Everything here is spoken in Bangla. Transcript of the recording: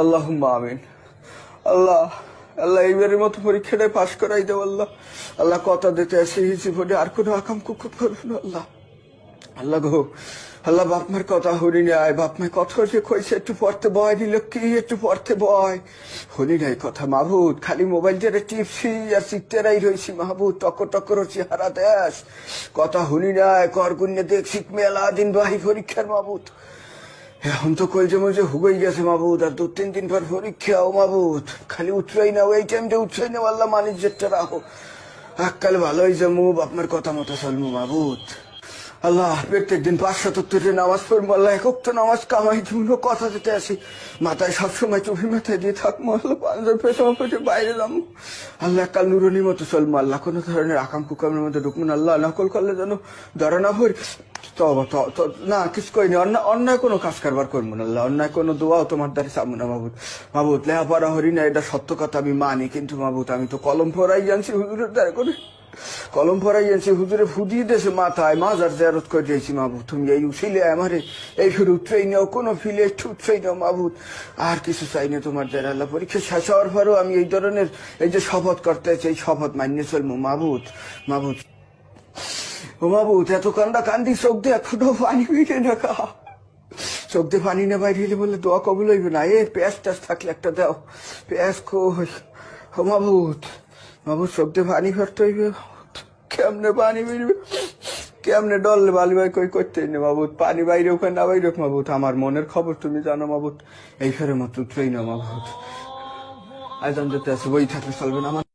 আল্লাহুম্মা আমিন। আল্লাহ আল্লাহ এইবারের মতো পরীক্ষাটায় পাশ করাই দেব আল্লাহ। আল্লাহ কথা দিতে আসি জীবনে আর কোনো আকাম কুকুর করবো না আল্লাহ। আল্লাহ গো আল্লাহ বাপ মার কথা হরি নাই, বাপ মায়ের কথা যে কইছে একটু পড়তে বয় দিল কি একটু পড়তে বয় হরি নাই কথা মাহবুদ। খালি মোবাইল ধরে টিপছি আর শিখতেরাই রয়েছি মাহবুদ। টকর টকর চেহারা দেশ কথা হরি নাই কর গুন্যে দেখছি মেলা দিন বাহি পরীক্ষার মাহবুদ। এখন তো কইছে মজে হুগই গেছে মাহবুদ, আর 2-3 দিন পর পরীক্ষা। ও মাহবুদ খালি উঠছই না, এই টাইমটা উঠছই না আল্লাহ মানিজ যেটা রাখো। আজকাল ভালোই যাবো আপনার কথা মতো চলবো মাহবুদ। আল্লাহ প্রত্যেকদিন 577 নামাজ পড়বো আল্লাহ। একক তো নামাজ কামাই জন্য কথা যেতে আসি মাথায় সবসময় চোখে মাথায় দিয়ে থাকবো আল্লাহ। 5 পেছনে পেছনে বাইরে যাবো আল্লাহ। কাল নুরনির মতো চলবো আল্লাহ। কোনো ধরনের আকাম কুকামের মধ্যে ঢুকবো না আল্লাহ। নকল করলে যেন ধরা না হই না কিছু করিনি। অন্যায় কোনো কাজ কারবার করবো না আল্লাহ। অন্যায় কোনো দোয়াও তোমার দ্বারা চাবো না মাহবুদ। মাহবুদ লেহাপড়া হরি না এটা সত্য কথা আমি মানি, কিন্তু মাহবুদ আমি তো কলম পড়াই জানছি হুজুরের দ্বারা করে। কলম পড়াই জানছি হুজুরে ফুদিয়ে দেশে মাথায় মাজার জেরত করে দিয়েছি মাহবুদ। তুমি এই উঠিলে আমারে এই ফিরে উঠছেই নাও, কোনো ফিলে একটু উঠছেই নাও মাহবুদ। আর কিছু চাই না তোমার দ্বারা আল্লাহ। পরীক্ষা শেষ হওয়ার পরেও আমি এই ধরনের এই যে শপথ করতে চাই, এই শপথ মান্য চলবো মাহবুদ। মাহবুদ ও মাহবুদ এত কান্দা কান্দি চোখ দিয়ে এখনো পানি বেরিয়ে না কা চোখ দিয়ে পানি না বাইরে বলে দোয়া কবুল হইবে না। এ পেঁয়াজ টাজ থাকলে একটা দাও, পেঁয়াজ কই। ও মাহবুদ মাহবুদ চোখ দিয়ে পানি ফেরতে হইবে। কেমনে পানি বেরবে, কেমনে ডললে বালি ভাই কই করতে নে মাহবুদ। পানি বাইরে ওখানে না বাইরে মাহবুদ। আমার মনের খবর তুমি জানো মাহবুদ। এই ফেরে মতো উঠলেই না মাহবুদ। আজ আমি যেতে আছে বই থাকলে চলবে না আমার।